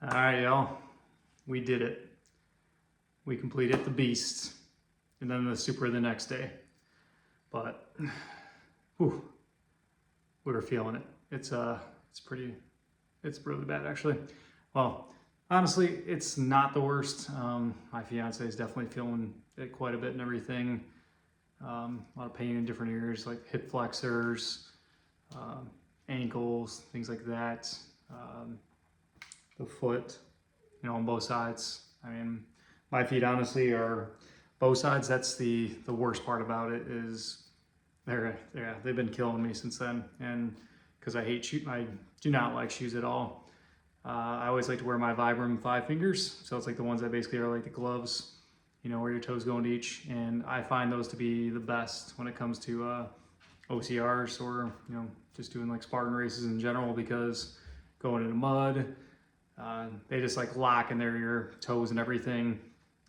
All right, y'all. We did it. We completed the beast, and then the super the next day. But, whew, we were feeling it. It's really bad actually. Well, honestly, it's not the worst. My fiance is definitely feeling it quite a bit and everything. A lot of pain in different areas like hip flexors, um, ankles, things like that. Um, the foot, on both sides. I mean, my feet honestly are both sides. That's the worst part about it is they've been killing me since then, and because I do not like shoes at all. I always like to wear my Vibram 5 fingers, so it's like the ones that basically are like the gloves, where your toes go into each, and I find those to be the best when it comes to OCRs or just doing like Spartan races in general because going into mud, they just like lock in there your toes and everything.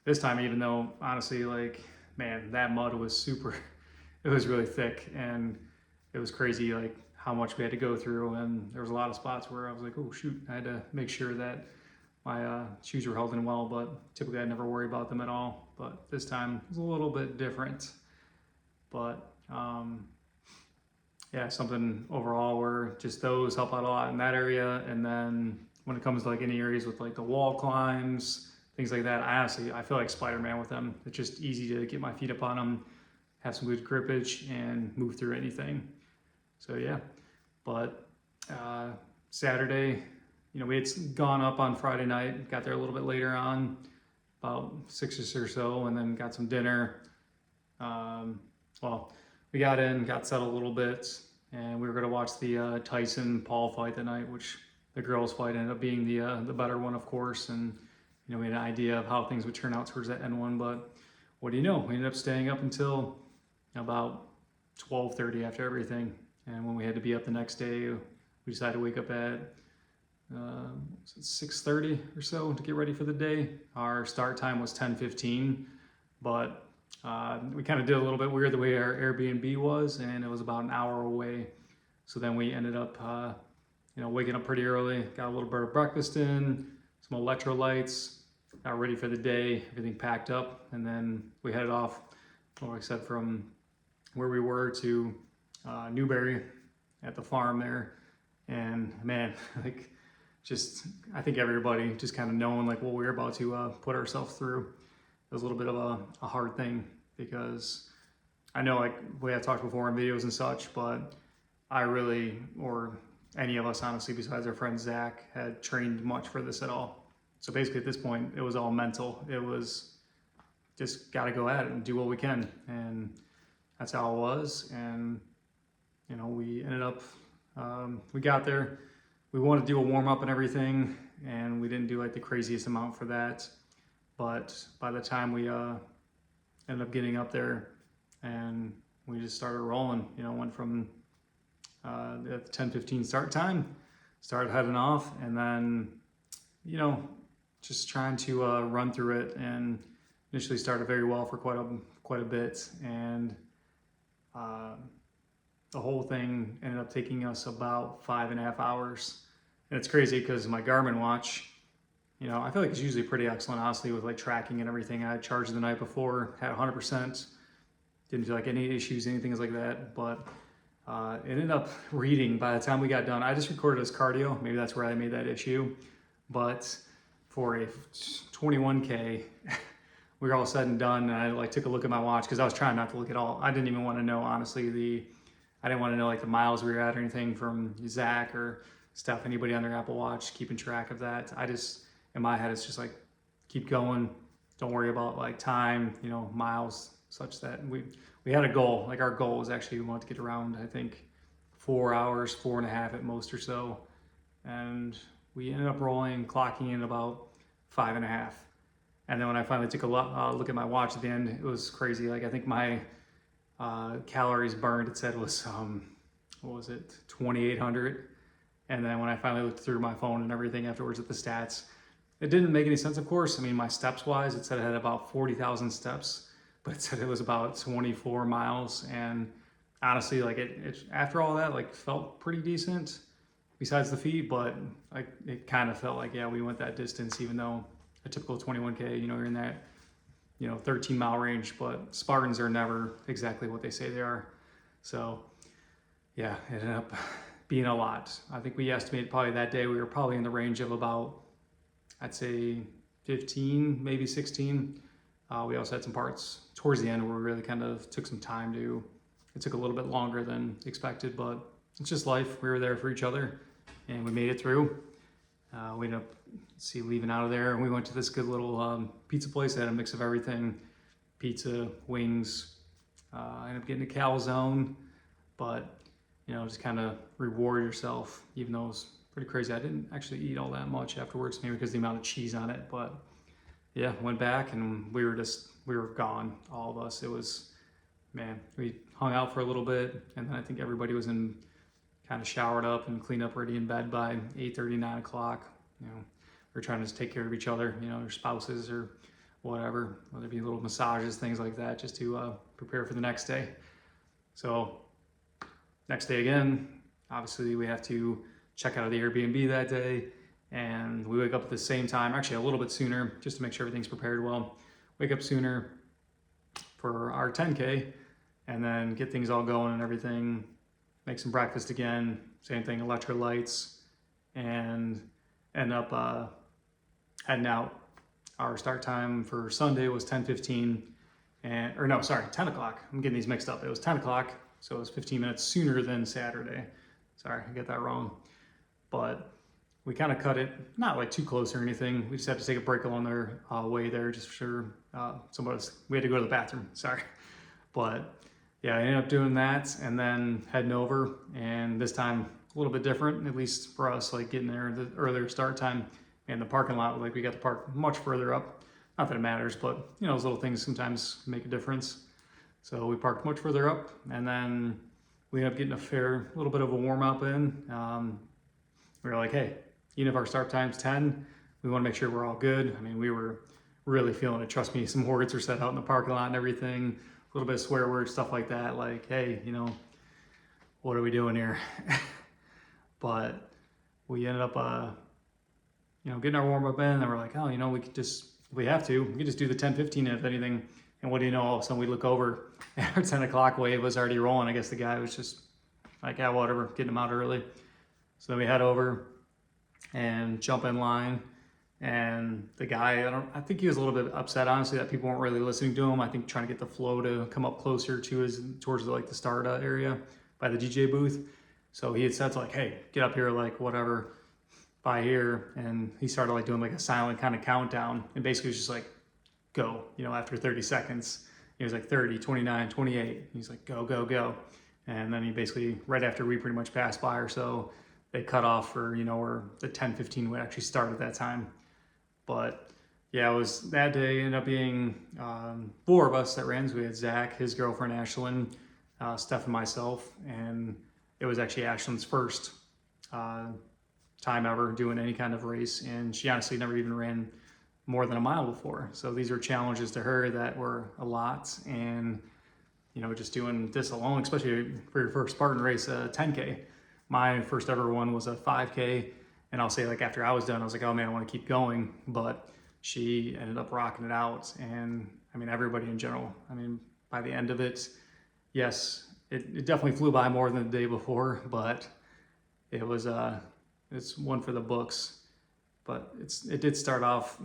This time, even though honestly, like, man, that mud was super, it was really thick and it was crazy, like how much we had to go through. And there was a lot of spots where I was like, oh shoot, I had to make sure that my shoes were held in well, but typically I never worry about them at all. But this time it was a little bit different. But yeah, something overall where just those help out a lot in that area. And then when it comes to like any areas with like the wall climbs, things like that, I feel like Spider-Man with them. It's just easy to get my feet up on them, have some good grippage, and move through anything. So yeah, but Saturday, we had gone up on Friday night, got there a little bit later on, about 6 or so, and then got some dinner. Well, we got in, got settled a little bit, and we were going to watch the Tyson Paul fight that night, which the girls' fight ended up being the better one, of course. And we had an idea of how things would turn out towards that end one. But what do you know? We ended up staying up until about 12:30 after everything. And when we had to be up the next day, we decided to wake up at 6:30 or so to get ready for the day. Our start time was 10:15, but we kind of did a little bit weird the way our Airbnb was, and it was about an hour away. So then we ended up, waking up pretty early, got a little bit of breakfast in, some electrolytes, got ready for the day, everything packed up, and then we headed off, like I said, from where we were to Newberry at the farm there. And man, like, I think everybody just kind of knowing like what we were about to put ourselves through. It was a little bit of a hard thing because I know, like we have talked before in videos and such, but I really, or any of us honestly, besides our friend Zach, had trained much for this at all. So basically at this point, it was all mental. It was just got to go at it and do what we can. And that's how it was. And, we ended up, we got there. We wanted to do a warm up and everything, and we didn't do like the craziest amount for that. But by the time we ended up getting up there and we just started rolling, went from at the 10:15 start time, started heading off, and then, just trying to run through it, and initially started very well for quite a bit. And the whole thing ended up taking us about 5.5 hours. And it's crazy because my Garmin watch, I feel like it's usually pretty excellent, honestly, with like tracking and everything. I had charged the night before, had 100%, didn't feel like any issues, anything like that. But it ended up reading by the time we got done. I just recorded as cardio. Maybe that's where I made that issue. But for a 21K, we were all said and done. And I like took a look at my watch because I was trying not to look at all. I didn't even want to know, honestly, I didn't want to know like the miles we were at or anything from Zach or Steph, anybody on their Apple Watch, keeping track of that. I just, in my head, it's just like, keep going. Don't worry about like time, miles, such that we had a goal. Like our goal was actually, we wanted to get around, I think, 4 hours, 4.5 at most or so. And we ended up clocking in about 5.5. And then when I finally took a look at my watch at the end, it was crazy. Like I think my calories burned, it said was, what was it, 2,800. And then when I finally looked through my phone and everything afterwards at the stats, it didn't make any sense, of course. I mean, my steps wise, it said I had about 40,000 steps, but it said it was about 24 miles. And honestly, like it after all that, like felt pretty decent. besides the feet, but it kind of felt like, yeah, we went that distance, even though a typical 21K, you're in that, 13-mile range, but Spartans are never exactly what they say they are. So yeah, it ended up being a lot. I think we estimated probably that day we were probably in the range of about, I'd say 15, maybe 16. We also had some parts towards the end where we really kind of took some time to, it took a little bit longer than expected, but it's just life. We were there for each other and we made it through. We ended up, leaving out of there, and we went to this good little pizza place that had a mix of everything: pizza, wings. I ended up getting a calzone, but just kind of reward yourself, even though it was pretty crazy. I didn't actually eat all that much afterwards, maybe because of the amount of cheese on it, but yeah, went back and we were gone, all of us. It was, man, we hung out for a little bit, and then I think everybody was kind of showered up and cleaned up, ready in bed by 8:30, 9 o'clock. We're trying to just take care of each other, their spouses or whatever, whether it be little massages, things like that, just to prepare for the next day. So next day again, obviously we have to check out of the Airbnb that day, and we wake up at the same time, actually a little bit sooner, just to make sure everything's prepared well. Wake up sooner for our 10K, and then get things all going and everything. Make some breakfast again, same thing, electrolytes, and end up heading out. Our start time for Sunday was 10:15, 10 o'clock. I'm getting these mixed up. It was 10 o'clock, so it was 15 minutes sooner than Saturday. Sorry, I get that wrong. But we kind of cut it, not like too close or anything. We just had to take a break along their way there, just for sure. We had to go to the bathroom, sorry. But yeah, I ended up doing that and then heading over, and this time a little bit different, at least for us, like getting there the earlier start time, and the parking lot, like we got to park much further up. Not that it matters, but those little things sometimes make a difference. So we parked much further up, and then we ended up getting a little bit of a warm up in. We were like, hey, even if our start time's 10, we want to make sure we're all good. I mean, we were really feeling it. Trust me, some words were said out in the parking lot and everything, a little bit of swear words, stuff like that. Like, hey, what are we doing here? But we ended up, getting our warm up in, and we're like, oh, we could just, if we have to, we could just do the 10:15 if anything. And what do you know, all of a sudden we look over and our 10 o'clock wave was already rolling. I guess the guy was just like, yeah, whatever, getting them out early. So then we head over and jump in line. And the guy, I think he was a little bit upset, honestly, that people weren't really listening to him. I think trying to get the flow to come up closer to towards the start area by the DJ booth. So he had said like, hey, get up here, like whatever, by here. And he started like doing like a silent kind of countdown. And basically it was just like, go, after 30 seconds. He was like 30, 29, 28. He's like, go, go, go. And then he basically, right after we pretty much passed by or so, they cut off for, where the 10:15 would actually start at that time. But yeah, it was that day ended up being 4 of us that ran. So we had Zach, his girlfriend Ashlyn, Steph, and myself. And it was actually Ashlyn's first time ever doing any kind of race. And she honestly never even ran more than a mile before. So these were challenges to her that were a lot. And, just doing this alone, especially for your first Spartan race, 10K. My first ever one was a 5K. And I'll say, like, after I was done, I was like, oh man, I want to keep going. But she ended up rocking it out. And I mean, everybody in general, by the end of it, yes, it definitely flew by more than the day before, but it was, it's one for the books. But it did start off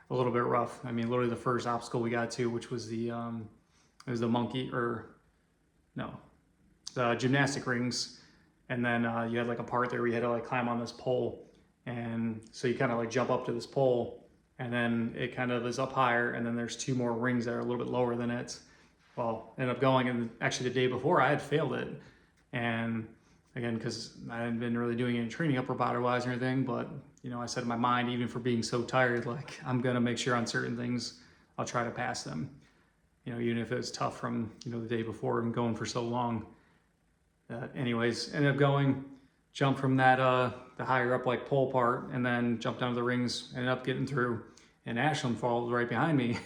a little bit rough. Literally the first obstacle we got to, which was the gymnastic rings. And then you had like a part there where you had to like climb on this pole. And so you kind of like jump up to this pole, and then it kind of is up higher. And then there's 2 more rings that are a little bit lower than it. Well, ended up going, and actually the day before I had failed it. And again, because I hadn't been really doing any training upper body wise or anything, but I said in my mind, even for being so tired, like I'm gonna make sure on certain things I'll try to pass them. Even if it was tough from the day before and going for so long. Anyways, ended up going, jumped from that the higher up like pole part, and then jumped down to the rings, ended up getting through, and Ashlyn falls right behind me,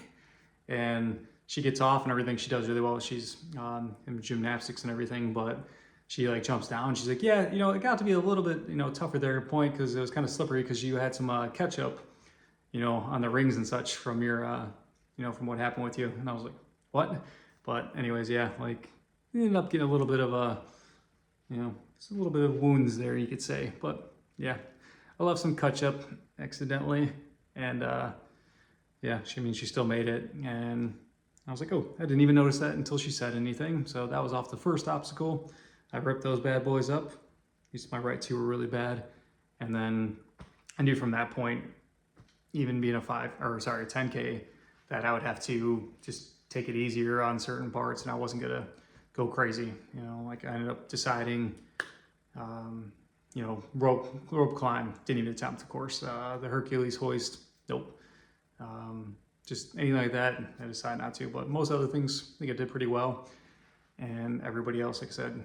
and she gets off and everything. She does really well. She's in gymnastics and everything, but she like jumps down. She's like, yeah, it got to be a little bit, tougher there at a point because it was kind of slippery because you had some ketchup, on the rings and such from your, from what happened with you. And I was like, what? But anyways, yeah, like we ended up getting a little bit of just a little bit of wounds there, you could say. But yeah, I left some ketchup accidentally, and yeah, she still made it, and I was like, oh, I didn't even notice that until she said anything. So that was off the first obstacle. I ripped those bad boys up. These my right two were really bad, and then I knew from that point, even being a 10K, that I would have to just take it easier on certain parts, and I wasn't gonna go crazy. Like I ended up deciding, rope climb, didn't even attempt, of course. The Hercules hoist, nope. Just anything like that, I decided not to. But most other things, I think I did pretty well. And everybody else, like I said,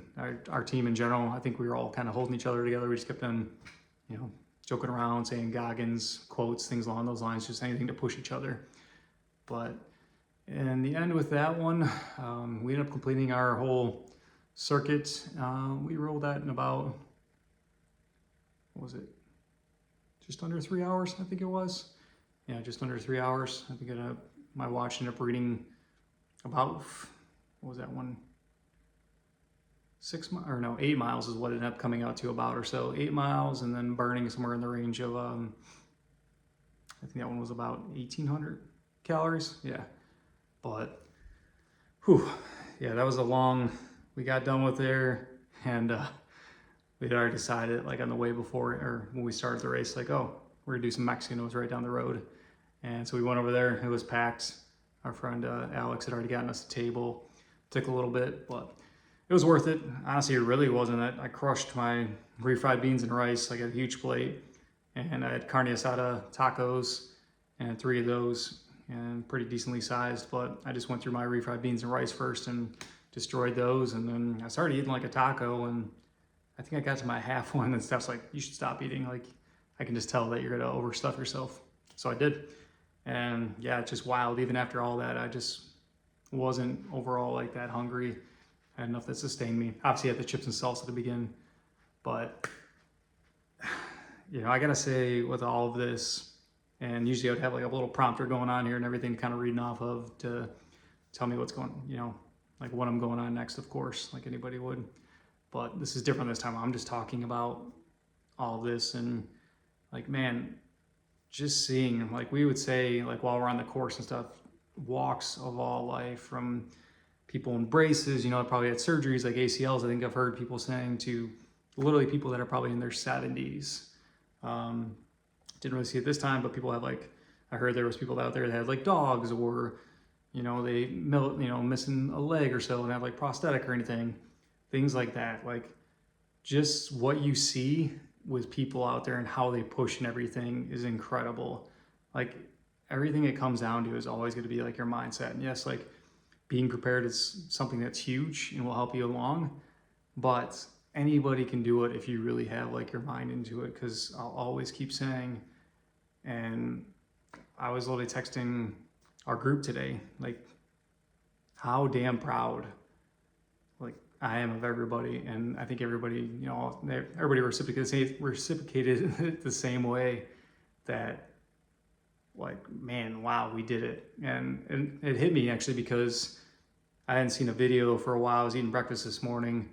our team in general, I think we were all kind of holding each other together. We just kept on, joking around, saying Goggins quotes, things along those lines, just anything to push each other. But in the end with that one, we ended up completing our whole circuit. We rolled that in about, what was it? Just under 3 hours, I think it was. Yeah, just under 3 hours. I think my watch ended up reading about, what was that one? 8 miles is what it ended up coming out to about, or so. 8 miles, and then burning somewhere in the range of, I think that one was about 1,800 calories. Yeah, but, whew, yeah, that was we got done with there, and we'd already decided, like on the way before, or when we started the race, like, oh, we're gonna do some Mexican. It was right down the road. And so we went over there, it was packed. Our friend Alex had already gotten us a table. Took a little bit, but it was worth it. Honestly, it really wasn't. I crushed my refried beans and rice. I got a huge plate, and I had carne asada tacos, and 3 of those, and pretty decently sized, but I just went through my refried beans and rice first and destroyed those, and then I started eating like a taco, and I think I got to my half one, and Steph's like, you should stop eating. Like, I can just tell that you're gonna overstuff yourself. So I did. And yeah, it's just wild. Even after all that, I just wasn't overall like that hungry. I had enough that sustained me. Obviously I had the chips and salsa to begin, but I gotta say with all of this, and usually I would have like a little prompter going on here and everything kind of reading off of to tell me what's going, like what I'm going on next, of course, like anybody would. But this is different this time. I'm just talking about all of this, and like, man, just seeing, like we would say, like while we're on the course and stuff, walks of all life, from people in braces, probably had surgeries like ACLs. I think I've heard people saying, to literally people that are probably in their 70s. Didn't really see it this time, but people have I heard there was people out there that had like dogs, or, they missing a leg or so and have like prosthetic or anything, things like that. Like just what you see with people out there and how they push and everything is incredible. Like everything it comes down to is always going to be like your mindset. And yes, like being prepared is something that's huge and will help you along, but anybody can do it if you really have like your mind into it. Because I'll always keep saying, and I was literally texting our group today, like how damn proud like I am of everybody. And I think everybody, everybody reciprocated it the same way, that like, man, wow, we did it. And it hit me actually because I hadn't seen a video for a while. I was eating breakfast this morning,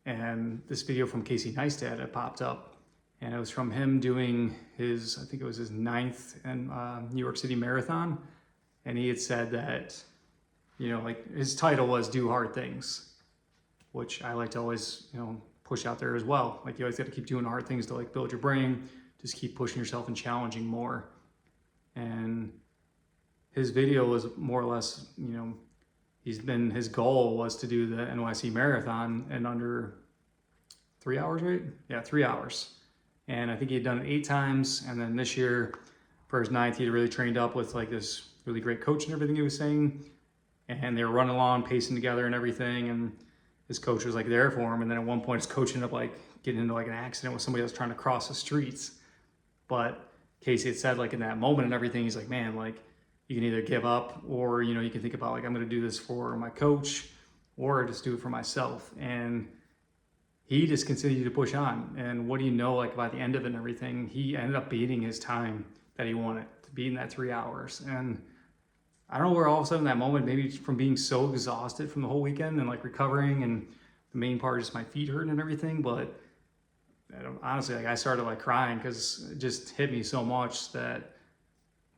and this video from Casey Neistat had popped up, and it was from him doing I think it was his 9th and New York City Marathon. And he had said that, like his title was Do Hard Things, which I like to always, push out there as well. Like you always got to keep doing hard things to like build your brain, just keep pushing yourself and challenging more. And his video was more or less, his goal was to do the NYC Marathon in under 3 hours, right? Yeah, 3 hours. And I think he had done it 8 times. And then this year, for his 9th, he had really trained up with like this really great coach and everything he was saying. And they were running along, pacing together and everything. And his coach was like there for him. And then at one point, his coach ended up like getting into like an accident with somebody else trying to cross the streets. But Casey had said like in that moment and everything, he's like, man, like you can either give up, or, you can think about like, I'm going to do this for my coach, or just do it for myself. And he just continued to push on. And what do you know, like by the end of it and everything, he ended up beating his time that he wanted, beating that 3 hours. And I don't know where all of a sudden that moment, maybe from being so exhausted from the whole weekend and like recovering, and the main part is just my feet hurting and everything. But honestly, like I started like crying because it just hit me so much that,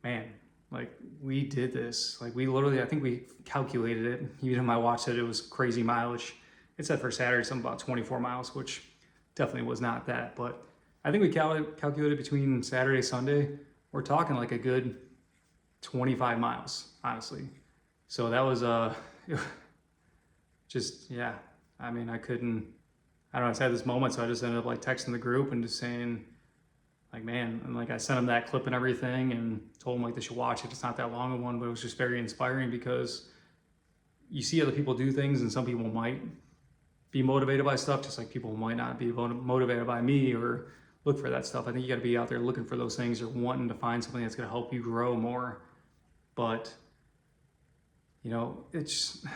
man, like we did this. Like we literally, I think we calculated it. Even on my watch said it was crazy mileage. It said for Saturday something about 24 miles, which definitely was not that. But I think we calculated between Saturday and Sunday, we're talking like a good 25 miles, honestly. So that was just, yeah. I mean, I don't know, I just had this moment, so I just ended up like texting the group and just saying, like, man, and like I sent them that clip and everything and told them like they should watch it. It's not that long of one, but it was just very inspiring because you see other people do things and some people might be motivated by stuff, just like people might not be motivated by me or look for that stuff. I think you got to be out there looking for those things or wanting to find something that's going to help you grow more. But, you know, it's,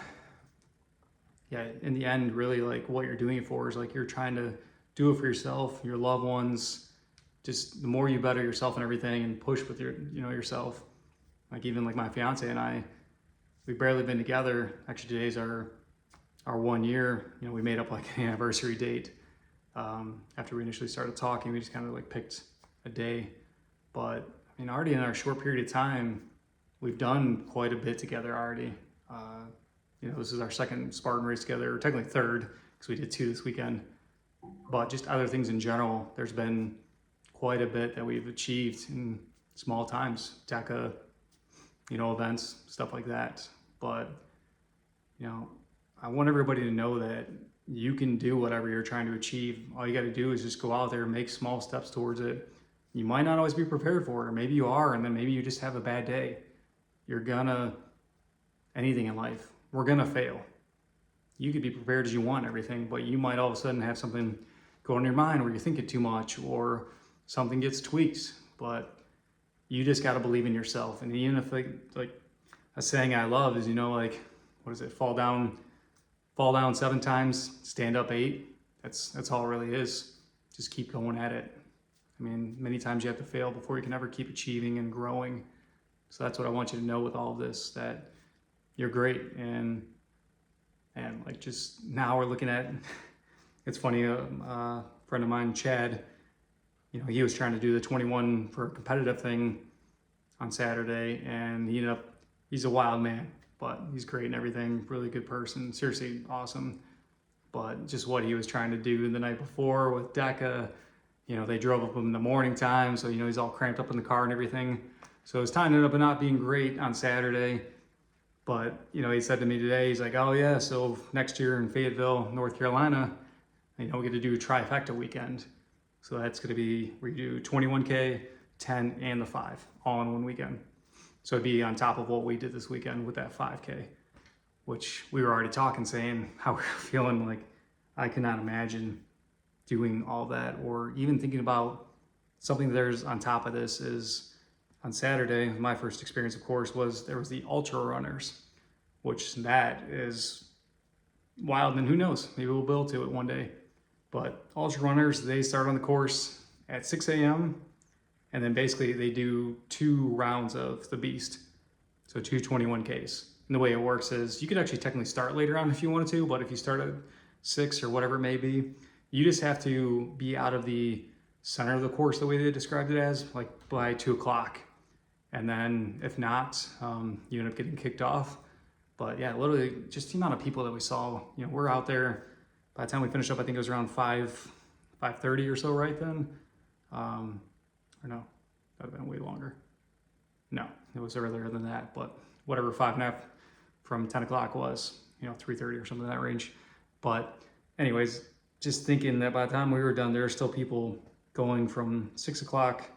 yeah, in the end, really like what you're doing it for is like you're trying to do it for yourself, your loved ones. Just the more you better yourself and everything and push with your, you know, yourself. Like even like my fiance and I, we've barely been together. Actually, today's our 1 year. You know, we made up like an anniversary date. After we initially started talking, we just kind of like picked a day. But I mean, already in our short period of time, we've done quite a bit together already. You know, this is our second Spartan race together, or technically third, because we did 2 this weekend. But just other things in general, there's been quite a bit that we've achieved in small times, DECA, you know, events, stuff like that. But, you know, I want everybody to know that you can do whatever you're trying to achieve. All you got to do is just go out there and make small steps towards it. You might not always be prepared for it, or maybe you are, and then maybe you just have a bad day. You're gonna, anything in life, we're gonna fail. You could be prepared as you want everything, but you might all of a sudden have something go in your mind where you're thinking too much or something gets tweaked. But you just got to believe in yourself. And even if like a saying I love is, you know, like, what is it? Fall down 7 times, stand up 8. That's all it really is. Just keep going at it. I mean, many times you have to fail before you can ever keep achieving and growing. So that's what I want you to know with all of this, that you're great. And like just now we're looking at, it's funny, a friend of mine, Chad, you know, he was trying to do the 21 for a competitive thing on Saturday, and he's a wild man, but he's great and everything, really good person, seriously awesome. But just what he was trying to do the night before with DECA, you know, they drove up in the morning time, so, you know, he's all cramped up in the car and everything. So his time ended up not being great on Saturday. But, you know, he said to me today, he's like, oh yeah, so next year in Fayetteville, North Carolina, you know, we get to do a Trifecta weekend. So that's going to be, we do 21K, 10, and the 5, all in one weekend. So it'd be on top of what we did this weekend with that 5K, which we were already talking, saying how we were feeling. Like, I cannot imagine doing all that, or even thinking about something there's on top of this is on Saturday, my first experience, of course, was there was the ultra runners, which that is wild, and who knows, maybe we'll build to it one day. But ultra runners, they start on the course at 6 a.m. and then basically they do 2 rounds of the beast, so 2 21Ks. And the way it works is you could actually technically start later on if you wanted to, but if you start at 6 or whatever it may be, you just have to be out of the center of the course, the way they described it as, like by 2 o'clock. And then if not, you end up getting kicked off. But yeah, literally just the amount of people that we saw, you know, we're out there. By the time we finished up, I think it was around 5:30 or so right then. Or no, that would have been way longer. No, it was earlier than that, but whatever 5.5 from 10 o'clock was, you know, 3:30 or something in that range. But anyways, just thinking that by the time we were done, there are still people going from 6 o'clock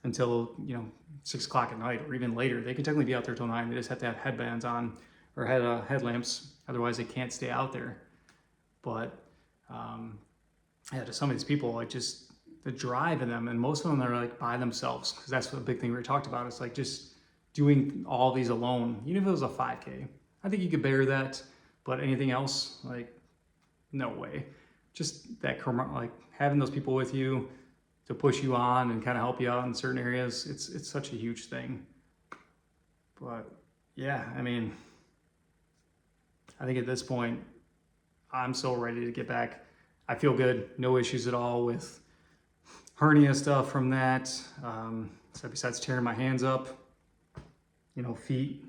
until, you know, 6 o'clock at night or even later. They could technically be out there till 9. They just have to have headbands on or headlamps. Otherwise they can't stay out there. But yeah, to some of these people, like just the drive in them, and most of them are like by themselves, because that's the big thing we talked about. It's like just doing all these alone. Even if it was a 5K, I think you could bear that. But anything else, like, no way. just that, like having those people with you to push you on and kind of help you out in certain areas, it's such a huge thing. But yeah, I mean, I think at this point, I'm so ready to get back. I feel good, no issues at all with hernia stuff from that. So besides tearing my hands up, feet,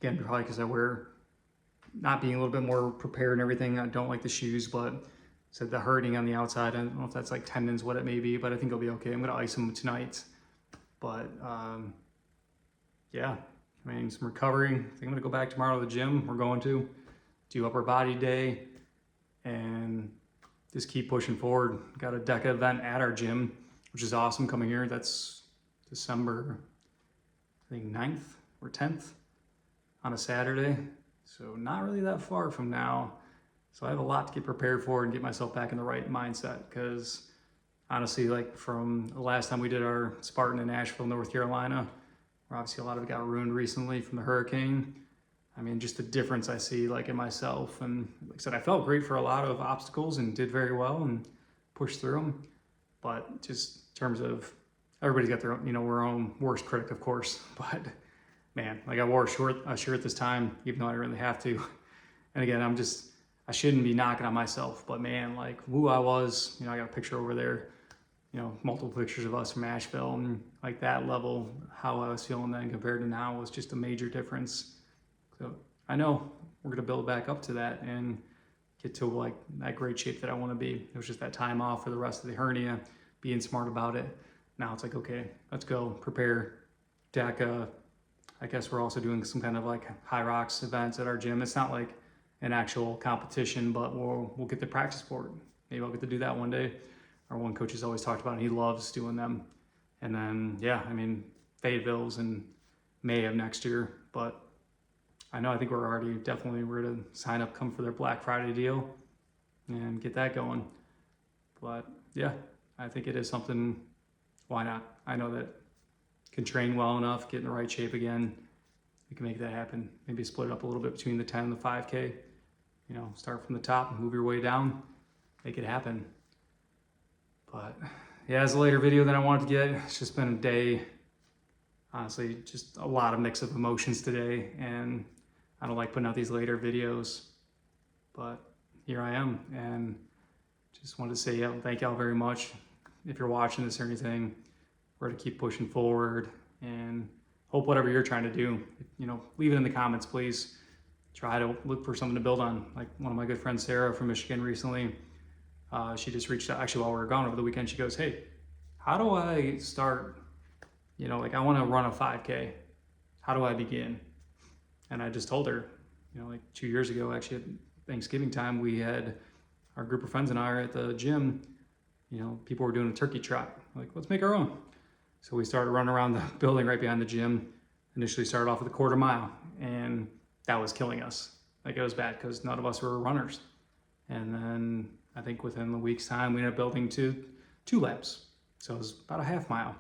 again, probably because I wear, not being a little bit more prepared and everything. I don't like the shoes, but said the hurting on the outside, I don't know if that's like tendons, what it may be, but I think it'll be okay. I'm gonna ice them tonight. But yeah, I mean, some recovery. I think I'm gonna go back tomorrow to the gym. We're going to do upper body day and just keep pushing forward. Got a DECA event at our gym, which is awesome coming here. That's December, I think 9th or 10th on a Saturday. So not really that far from now. So I have a lot to get prepared for and get myself back in the right mindset, because honestly, like from the last time we did our Spartan in Asheville, North Carolina, where obviously a lot of it got ruined recently from the hurricane. I mean, just the difference I see like in myself. And like I said, I felt great for a lot of obstacles and did very well and pushed through them. But just in terms of, everybody's got their own, our own worst critic, of course. But man, like I wore a shirt this time, even though I didn't really have to. And again, I shouldn't be knocking on myself, but man, like who I was, I got a picture over there, multiple pictures of us from Asheville, and like that level, how I was feeling then compared to now was just a major difference. So I know we're going to build back up to that and get to like that great shape that I want to be. It was just that time off for the rest of the hernia, being smart about it. Now it's like, okay, let's go prepare DECA. I guess we're also doing some kind of like high rocks events at our gym. It's not like an actual competition, but we'll get the practice board. Maybe I'll get to do that one day. Our one coach has always talked about it. He loves doing them. And then, yeah, I mean, Fayetteville's in May of next year, but I think we're already definitely ready to sign up, come for their Black Friday deal and get that going. But yeah, I think it is something, why not? I know that can train well enough, get in the right shape again, we can make that happen. Maybe split it up a little bit between the 10 and the 5K. Start from the top and move your way down, make it happen. But yeah, it's a later video than I wanted to get. It's just been a day, honestly, just a lot of mix of emotions today, and I don't like putting out these later videos, but here I am, and just wanted to say thank y'all very much. If you're watching this or anything, we're to keep pushing forward, and hope whatever you're trying to do, leave it in the comments, please. Try to look for something to build on. Like one of my good friends, Sarah from Michigan recently, she just reached out, actually while we were gone over the weekend, she goes, hey, how do I start, I want to run a 5K. How do I begin? And I just told her, like 2 years ago, actually at Thanksgiving time, we had our group of friends and I are at the gym, people were doing a turkey trot. Like, let's make our own. So we started running around the building right behind the gym. Initially started off with a quarter mile, and that was killing us. Like it was bad because none of us were runners. And then I think within the week's time, we ended up building to 2 laps. So it was about a half mile.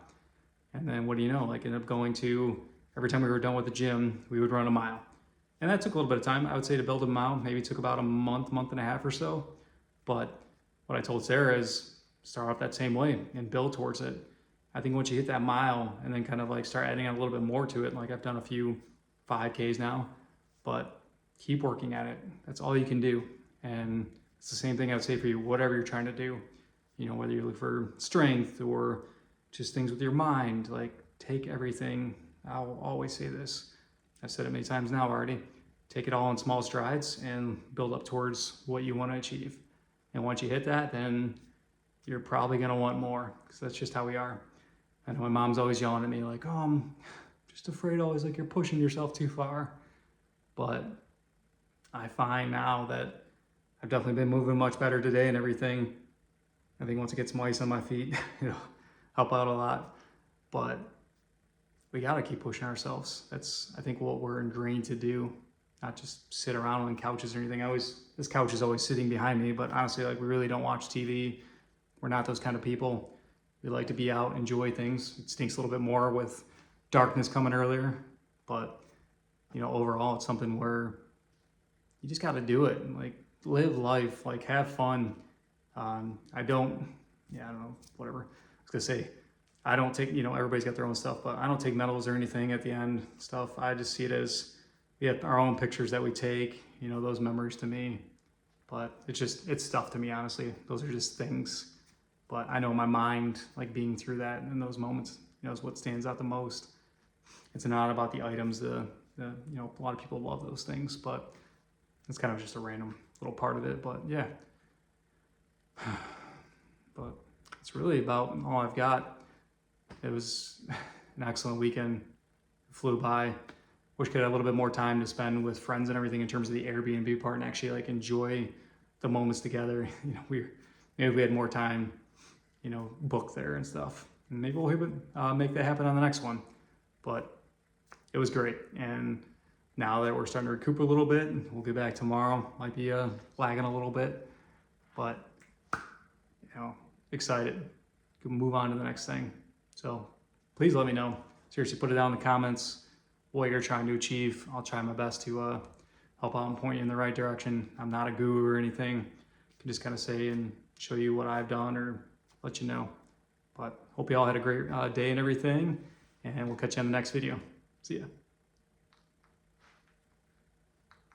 And then what do you know, like ended up going to, every time we were done with the gym, we would run a mile. And that took a little bit of time. I would say to build a mile, maybe it took about a month and a half or so. But what I told Sarah is start off that same way and build towards it. I think once you hit that mile and then kind of like start adding a little bit more to it, like I've done a few 5Ks now, but keep working at it. That's all you can do. And it's the same thing I would say for you, whatever you're trying to do, whether you look for strength or just things with your mind, like take everything. I'll always say this. I've said it many times now already. Take it all in small strides and build up towards what you want to achieve. And once you hit that, then you're probably going to want more, because that's just how we are. I know my mom's always yelling at me like, oh, I'm just afraid always like you're pushing yourself too far. But I find now that I've definitely been moving much better today and everything. I think once I get some ice on my feet, it'll help out a lot. But we got to keep pushing ourselves. That's, I think, what we're ingrained to do, not just sit around on couches or anything. This couch is always sitting behind me, but honestly, like we really don't watch TV. We're not those kind of people. We like to be out, enjoy things. It stinks a little bit more with darkness coming earlier, but overall it's something where you just got to do it. Like live life, like have fun. I don't, yeah, I don't know, whatever. I was gonna say, I don't take, everybody's got their own stuff, but I don't take medals or anything at the end stuff. I just see it as we have our own pictures that we take, those memories to me. But it's stuff to me, honestly. Those are just things. But I know my mind, like being through that in those moments, is what stands out the most. It's not about the items. A lot of people love those things, but it's kind of just a random little part of it. But yeah, but it's really about all I've got. It was an excellent weekend. It flew by. Wish I could have a little bit more time to spend with friends and everything in terms of the Airbnb part and actually like enjoy the moments together. Maybe if we had more time, book there and stuff. And maybe we'll make that happen on the next one. But it was great. And now that we're starting to recoup a little bit, we'll get back tomorrow. Might be lagging a little bit, but excited. We can move on to the next thing. So please let me know. Seriously, put it down in the comments what you're trying to achieve. I'll try my best to help out and point you in the right direction. I'm not a guru or anything. I can just kind of say and show you what I've done or let you know. But hope you all had a great day and everything, and we'll catch you on the next video. See ya.